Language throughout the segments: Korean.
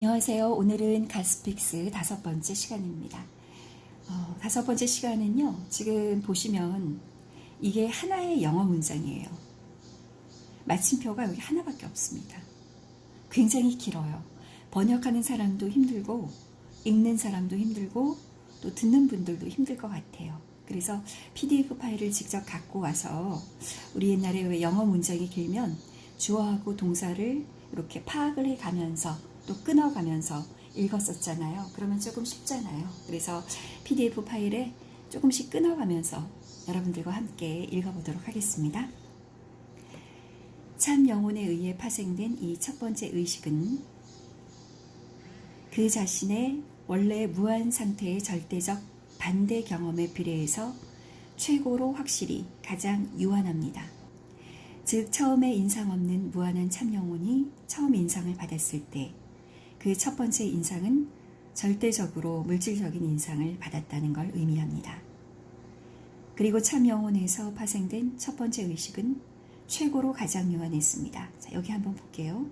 안녕하세요. 오늘은 가스픽스 5번째 시간입니다. 5번째 시간은요, 지금 보시면 이게 하나의 영어 문장이에요. 마침표가 여기 하나밖에 없습니다. 굉장히 길어요. 번역하는 사람도 힘들고, 읽는 사람도 힘들고, 또 듣는 분들도 힘들 것 같아요. 그래서 PDF 파일을 직접 갖고 와서 우리 옛날에 왜 영어 문장이 길면 주어하고 동사를 이렇게 파악을 해가면서 또 끊어가면서 읽었었잖아요. 그러면 조금 쉽잖아요. 그래서 PDF 파일에 조금씩 끊어가면서 여러분들과 함께 읽어보도록 하겠습니다. 참 영혼에 의해 파생된 이 첫 번째 의식은 그 자신의 원래 무한 상태의 절대적 반대 경험에 비례해서 최고로 확실히 가장 유한합니다. 즉 처음에 인상 없는 무한한 참 영혼이 처음 인상을 받았을 때 그 첫 번째 인상은 절대적으로 물질적인 인상을 받았다는 걸 의미합니다. 그리고 참 영혼에서 파생된 첫 번째 의식은 최고로 가장 유한했습니다. 자, 여기 한번 볼게요.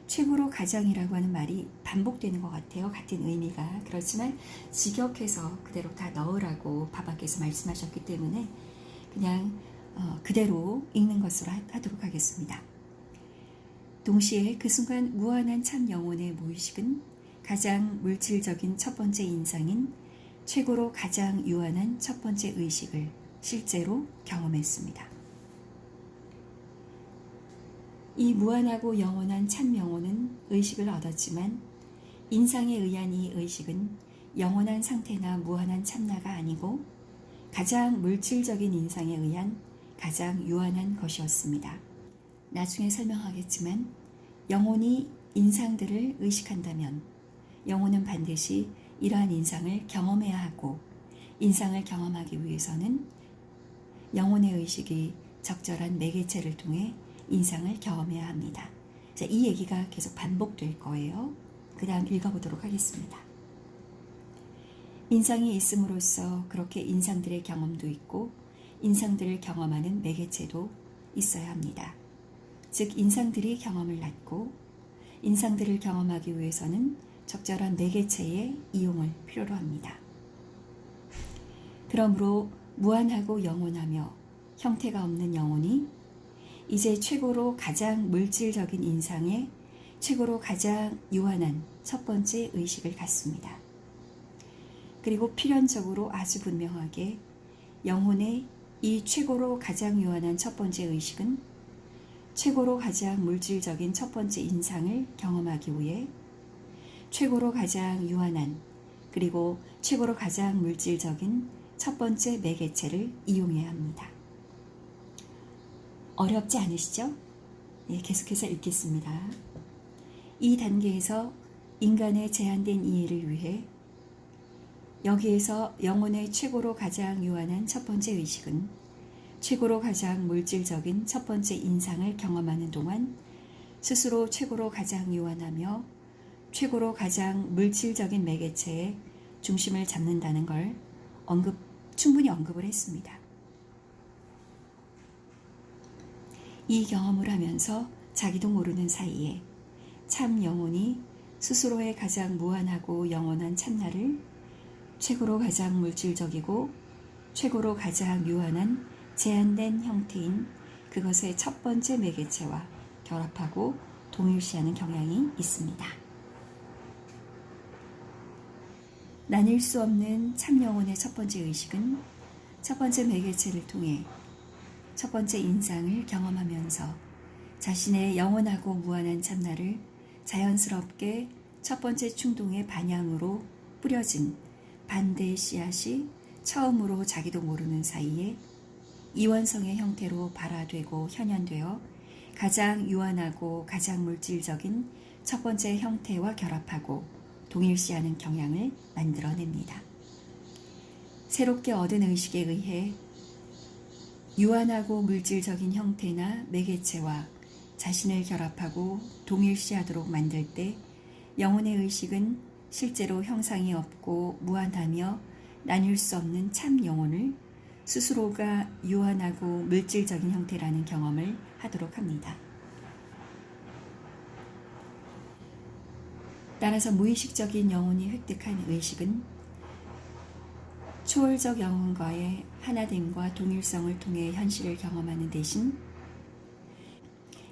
최고로 가장이라고 하는 말이 반복되는 것 같아요. 같은 의미가. 그렇지만 직역해서 그대로 다 넣으라고 바바께서 말씀하셨기 때문에 그냥 그대로 읽는 것으로 하도록 하겠습니다. 동시에 그 순간 무한한 참 영혼의 무의식은 가장 물질적인 첫 번째 인상인 최고로 가장 유한한 첫 번째 의식을 실제로 경험했습니다. 이 무한하고 영원한 참 영혼은 의식을 얻었지만 인상에 의한 이 의식은 영원한 상태나 무한한 참나가 아니고 가장 물질적인 인상에 의한 가장 유한한 것이었습니다. 나중에 설명하겠지만 영혼이 인상들을 의식한다면 영혼은 반드시 이러한 인상을 경험해야 하고 인상을 경험하기 위해서는 영혼의 의식이 적절한 매개체를 통해 인상을 경험해야 합니다. 자, 이 얘기가 계속 반복될 거예요. 그 다음 읽어보도록 하겠습니다. 인상이 있음으로써 그렇게 인상들의 경험도 있고 인상들을 경험하는 매개체도 있어야 합니다. 즉 인상들이 경험을 낳고 인상들을 경험하기 위해서는 적절한 매개체의 이용을 필요로 합니다. 그러므로 무한하고 영원하며 형태가 없는 영혼이 이제 최고로 가장 물질적인 인상에 최고로 가장 유한한 첫 번째 의식을 갖습니다. 그리고 필연적으로 아주 분명하게 영혼의 이 최고로 가장 유한한 첫 번째 의식은 최고로 가장 물질적인 첫 번째 인상을 경험하기 위해 최고로 가장 유한한 그리고 최고로 가장 물질적인 첫 번째 매개체를 이용해야 합니다. 어렵지 않으시죠? 네, 계속해서 읽겠습니다. 이 단계에서 인간의 제한된 이해를 위해 여기에서 영혼의 최고로 가장 유한한 첫 번째 의식은 최고로 가장 물질적인 첫 번째 인상을 경험하는 동안 스스로 최고로 가장 유한하며 최고로 가장 물질적인 매개체의 중심을 잡는다는 걸 충분히 언급을 했습니다. 이 경험을 하면서 자기도 모르는 사이에 참 영혼이 스스로의 가장 무한하고 영원한 참나를 최고로 가장 물질적이고 최고로 가장 유한한 제한된 형태인 그것의 첫 번째 매개체와 결합하고 동일시하는 경향이 있습니다. 나뉠 수 없는 참 영혼의 첫 번째 의식은 첫 번째 매개체를 통해 첫 번째 인상을 경험하면서 자신의 영원하고 무한한 참나를 자연스럽게 첫 번째 충동의 반향으로 뿌려진 반대의 씨앗이 처음으로 자기도 모르는 사이에 이원성의 형태로 발화되고 현현되어 가장 유한하고 가장 물질적인 첫 번째 형태와 결합하고 동일시하는 경향을 만들어냅니다. 새롭게 얻은 의식에 의해 유한하고 물질적인 형태나 매개체와 자신을 결합하고 동일시하도록 만들 때 영혼의 의식은 실제로 형상이 없고 무한하며 나뉠 수 없는 참 영혼을 스스로가 유한하고 물질적인 형태라는 경험을 하도록 합니다. 따라서 무의식적인 영혼이 획득한 의식은 초월적 영혼과의 하나됨과 동일성을 통해 현실을 경험하는 대신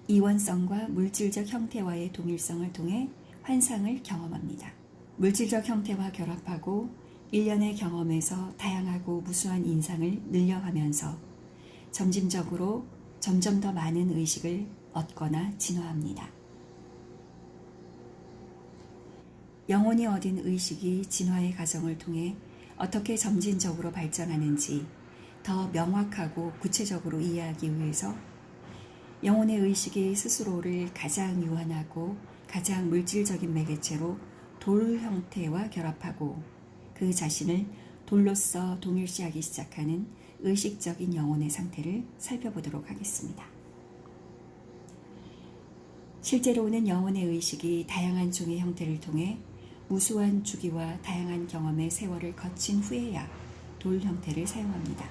이원성과 물질적 형태와의 동일성을 통해 환상을 경험합니다. 물질적 형태와 결합하고 일련의 경험에서 다양하고 무수한 인상을 늘려가면서 점진적으로 점점 더 많은 의식을 얻거나 진화합니다. 영혼이 얻은 의식이 진화의 과정을 통해 어떻게 점진적으로 발전하는지 더 명확하고 구체적으로 이해하기 위해서 영혼의 의식이 스스로를 가장 유한하고 가장 물질적인 매개체로 돌 형태와 결합하고 그 자신을 돌로서 동일시하기 시작하는 의식적인 영혼의 상태를 살펴보도록 하겠습니다. 실제로는 영혼의 의식이 다양한 종의 형태를 통해 무수한 주기와 다양한 경험의 세월을 거친 후에야 돌 형태를 사용합니다.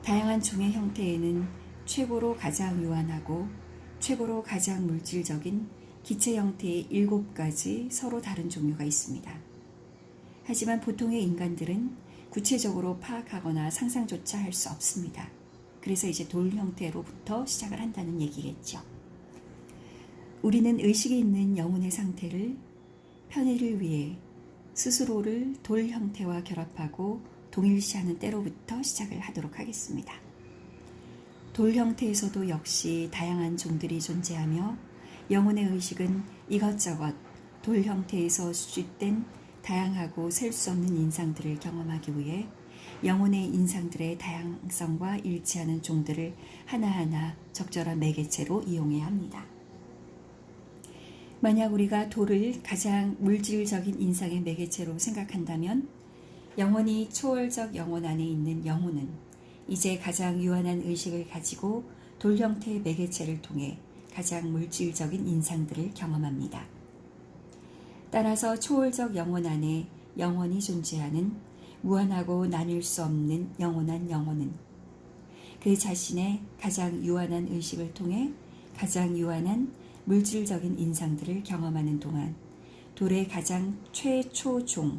다양한 종의 형태에는 최고로 가장 유한하고 최고로 가장 물질적인 기체 형태의 7가지 서로 다른 종류가 있습니다. 하지만 보통의 인간들은 구체적으로 파악하거나 상상조차 할 수 없습니다. 그래서 이제 돌 형태로부터 시작을 한다는 얘기겠죠. 우리는 의식이 있는 영혼의 상태를 편의를 위해 스스로를 돌 형태와 결합하고 동일시하는 때로부터 시작을 하도록 하겠습니다. 돌 형태에서도 역시 다양한 종들이 존재하며 영혼의 의식은 이것저것 돌 형태에서 수집된 다양하고 셀 수 없는 인상들을 경험하기 위해 영혼의 인상들의 다양성과 일치하는 종들을 하나하나 적절한 매개체로 이용해야 합니다. 만약 우리가 돌을 가장 물질적인 인상의 매개체로 생각한다면 영원히 초월적 영혼 안에 있는 영혼은 이제 가장 유한한 의식을 가지고 돌 형태의 매개체를 통해 가장 물질적인 인상들을 경험합니다. 따라서 초월적 영혼 안에 영원히 존재하는 무한하고 나뉠 수 없는 영원한 영혼은 그 자신의 가장 유한한 의식을 통해 가장 유한한 물질적인 인상들을 경험하는 동안 돌의 가장 최초종의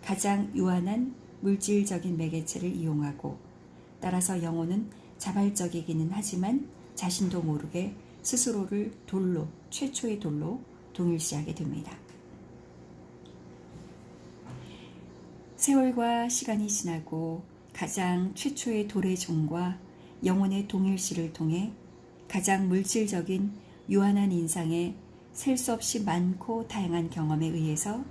가장 유한한 물질적인 매개체를 이용하고 따라서 영혼은 자발적이기는 하지만 자신도 모르게 스스로를 돌로, 최초의 돌로 동일시하게 됩니다. 세월과 시간이 지나고 가장 최초의 돌의 종과 영혼의 동일시를 통해 가장 물질적인 유한한 인상의 셀 수 없이 많고 다양한 경험에 의해서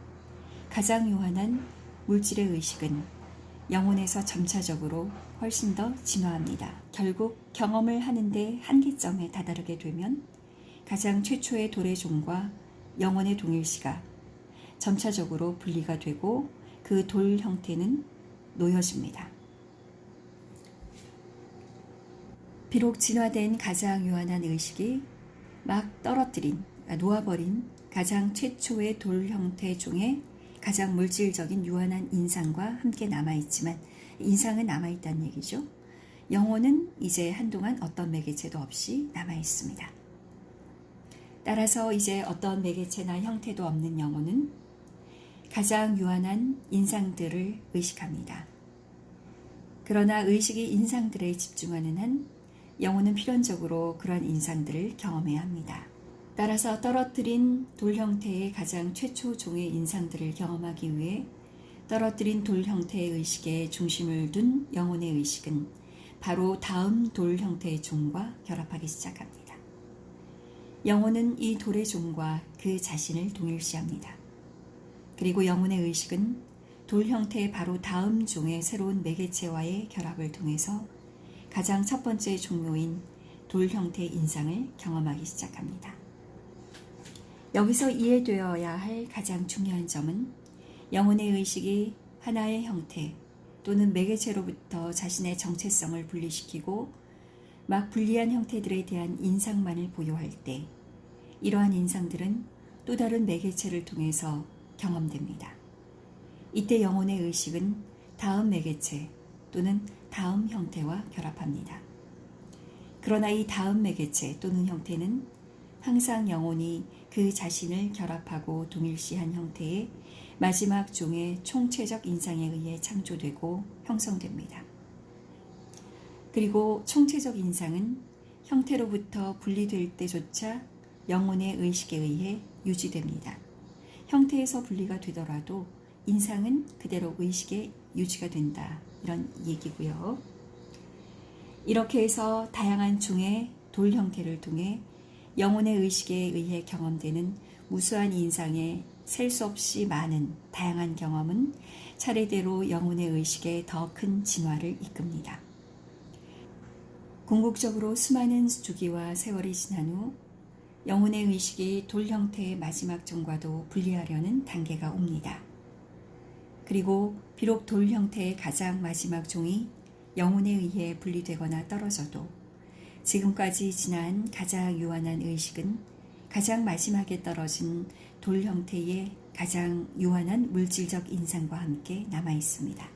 가장 유한한 물질의 의식은 영혼에서 점차적으로 훨씬 더 진화합니다. 결국 경험을 하는데 한계점에 다다르게 되면 가장 최초의 돌의 종과 영혼의 동일시가 점차적으로 분리가 되고 그 돌 형태는 놓여집니다. 비록 진화된 가장 유한한 의식이 막 떨어뜨린, 놓아버린 가장 최초의 돌 형태 중에 가장 물질적인 유한한 인상과 함께 남아있지만 인상은 남아있다는 얘기죠. 영혼은 이제 한동안 어떤 매개체도 없이 남아있습니다. 따라서 이제 어떤 매개체나 형태도 없는 영혼은 가장 유한한 인상들을 의식합니다. 그러나 의식이 인상들에 집중하는 한 영혼은 필연적으로 그러한 인상들을 경험해야 합니다. 따라서 떨어뜨린 돌 형태의 가장 최초 종의 인상들을 경험하기 위해 떨어뜨린 돌 형태의 의식에 중심을 둔 영혼의 의식은 바로 다음 돌 형태의 종과 결합하기 시작합니다. 영혼은 이 돌의 종과 그 자신을 동일시합니다. 그리고 영혼의 의식은 돌 형태의 바로 다음 종의 새로운 매개체와의 결합을 통해서 가장 첫 번째 종묘인 돌 형태의 인상을 경험하기 시작합니다. 여기서 이해되어야 할 가장 중요한 점은 영혼의 의식이 하나의 형태 또는 매개체로부터 자신의 정체성을 분리시키고 막 분리한 형태들에 대한 인상만을 보유할 때 이러한 인상들은 또 다른 매개체를 통해서 경험됩니다. 이때 영혼의 의식은 다음 매개체 또는 다음 형태와 결합합니다. 그러나 이 다음 매개체 또는 형태는 항상 영혼이 그 자신을 결합하고 동일시한 형태의 마지막 종의 총체적 인상에 의해 창조되고 형성됩니다. 그리고 총체적 인상은 형태로부터 분리될 때조차 영혼의 의식에 의해 유지됩니다. 형태에서 분리가 되더라도 인상은 그대로 의식에 유지가 된다. 이런 얘기고요. 이렇게 해서 다양한 종의 돌 형태를 통해 영혼의 의식에 의해 경험되는 무수한 인상의 셀 수 없이 많은 다양한 경험은 차례대로 영혼의 의식에 더 큰 진화를 이끕니다. 궁극적으로 수많은 주기와 세월이 지난 후 영혼의 의식이 돌 형태의 마지막 종과도 분리하려는 단계가 옵니다. 그리고 비록 돌 형태의 가장 마지막 종이 영혼에 의해 분리되거나 떨어져도 지금까지 지난 가장 유한한 의식은 가장 마지막에 떨어진 돌 형태의 가장 유한한 물질적 인상과 함께 남아 있습니다.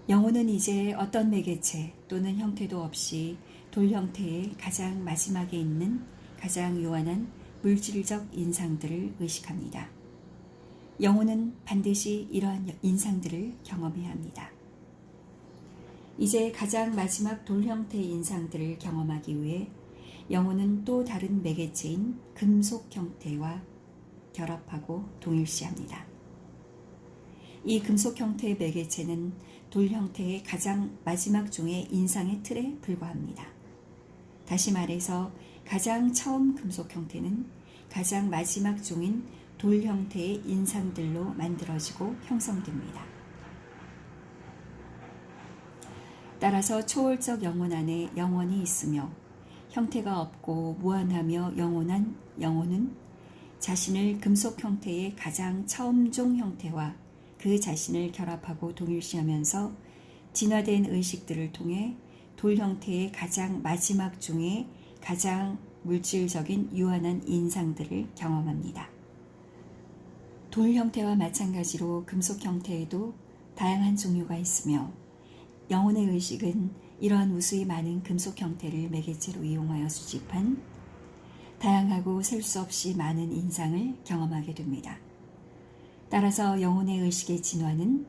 영혼은 이제 어떤 매개체 또는 형태도 없이 돌 형태의 가장 마지막에 있는 가장 유한한 물질적 인상들을 의식합니다. 영혼은 반드시 이러한 인상들을 경험해야 합니다. 이제 가장 마지막 돌 형태의 인상들을 경험하기 위해 영혼은 또 다른 매개체인 금속 형태와 결합하고 동일시합니다. 이 금속 형태의 매개체는 돌 형태의 가장 마지막 종의 인상의 틀에 불과합니다. 다시 말해서 가장 처음 금속 형태는 가장 마지막 종인 돌 형태의 인상들로 만들어지고 형성됩니다. 따라서 초월적 영혼 안에 영원이 있으며 형태가 없고 무한하며 영원한 영혼은 자신을 금속 형태의 가장 처음 종 형태와 그 자신을 결합하고 동일시하면서 진화된 의식들을 통해 돌 형태의 가장 마지막 종의 가장 물질적인 유한한 인상들을 경험합니다. 돌 형태와 마찬가지로 금속 형태에도 다양한 종류가 있으며 영혼의 의식은 이러한 무수히 많은 금속 형태를 매개체로 이용하여 수집한 다양하고 셀 수 없이 많은 인상을 경험하게 됩니다. 따라서 영혼의 의식의 진화는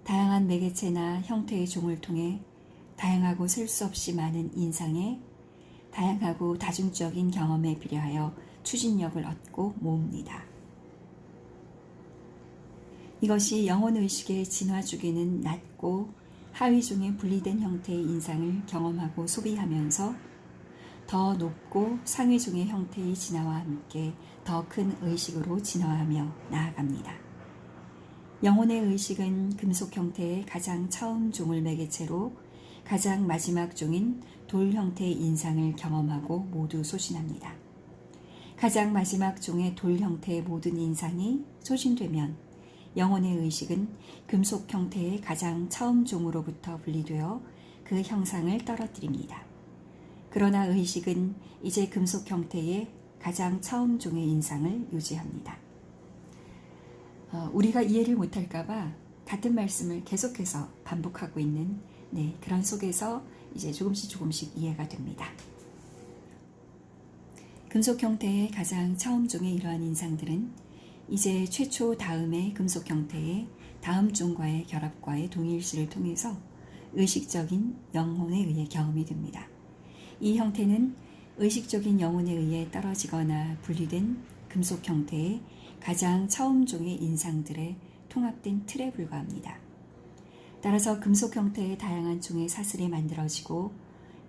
다양한 매개체나 형태의 종을 통해 다양하고 셀 수 없이 많은 인상의 다양하고 다중적인 경험에 비례하여 추진력을 얻고 모읍니다. 이것이 영혼의식의 진화 주기는 낮고 하위 중에 분리된 형태의 인상을 경험하고 소비하면서 더 높고 상위 중의 형태의 진화와 함께 더 큰 의식으로 진화하며 나아갑니다. 영혼의 의식은 금속 형태의 가장 처음 종을 매개체로 가장 마지막 종인 돌 형태의 인상을 경험하고 모두 소진합니다. 가장 마지막 종의 돌 형태의 모든 인상이 소진되면 영혼의 의식은 금속 형태의 가장 처음 종으로부터 분리되어 그 형상을 떨어뜨립니다. 그러나 의식은 이제 금속 형태의 가장 처음 종의 인상을 유지합니다. 우리가 이해를 못할까봐 같은 말씀을 계속해서 반복하고 있는 그런 속에서 이제 조금씩 이해가 됩니다. 금속 형태의 가장 처음 종의 이러한 인상들은 이제 최초 다음의 금속 형태의 다음 종과의 결합과의 동일시를 통해서 의식적인 영혼에 의해 경험이 됩니다. 이 형태는 의식적인 영혼에 의해 떨어지거나 분리된 금속 형태의 가장 처음 종의 인상들의 통합된 틀에 불과합니다. 따라서 금속 형태의 다양한 종의 사슬이 만들어지고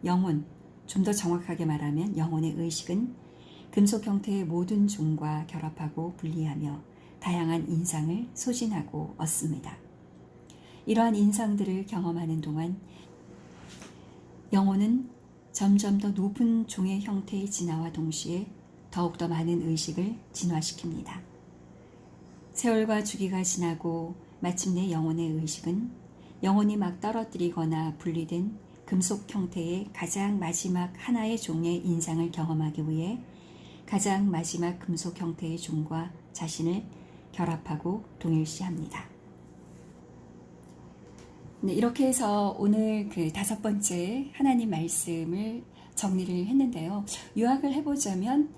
영혼, 좀 더 정확하게 말하면 영혼의 의식은 금속 형태의 모든 종과 결합하고 분리하며 다양한 인상을 소진하고 얻습니다. 이러한 인상들을 경험하는 동안 영혼은 점점 더 높은 종의 형태의 진화와 동시에 더욱더 많은 의식을 진화시킵니다. 세월과 주기가 지나고 마침내 영혼의 의식은 영혼이 막 떨어뜨리거나 분리된 금속 형태의 가장 마지막 하나의 종의 인상을 경험하기 위해 가장 마지막 금속 형태의 종과 자신을 결합하고 동일시합니다. 이렇게 해서 오늘 그 5번째 하나님 말씀을 정리를 했는데요. 요약을 해보자면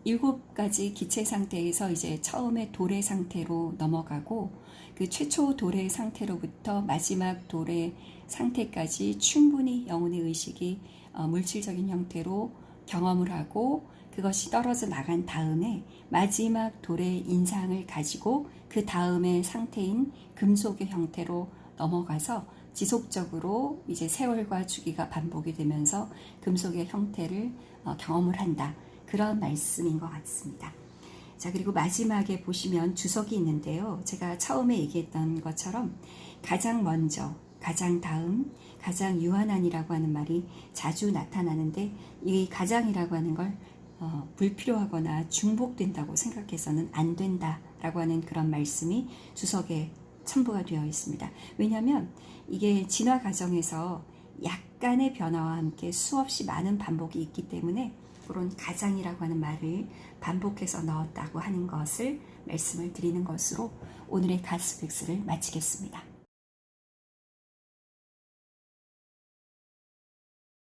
7가지 기체 상태에서 이제 처음에 도래 상태로 넘어가고 그 최초 도래 상태로부터 마지막 도래 상태까지 충분히 영혼의 의식이 물질적인 형태로 경험을 하고 그것이 떨어져 나간 다음에 마지막 도래 인상을 가지고 그 다음의 상태인 금속의 형태로 넘어가서 지속적으로 이제 세월과 주기가 반복이 되면서 금속의 형태를 경험을 한다. 그런 말씀인 것 같습니다. 자, 그리고 마지막에 보시면 주석이 있는데요. 제가 처음에 얘기했던 것처럼 가장 먼저, 가장 다음, 가장 유한한이라고 하는 말이 자주 나타나는데 이 가장이라고 하는 걸 불필요하거나 중복된다고 생각해서는 안 된다라고 하는 그런 말씀이 주석에 첨부가 되어 있습니다. 왜냐하면 이게 진화 과정에서 약간의 변화와 함께 수없이 많은 반복이 있기 때문에 그런 가장이라고 하는 말을 반복해서 넣었다고 하는 것을 말씀을 드리는 것으로 오늘의 가스백스를 마치겠습니다.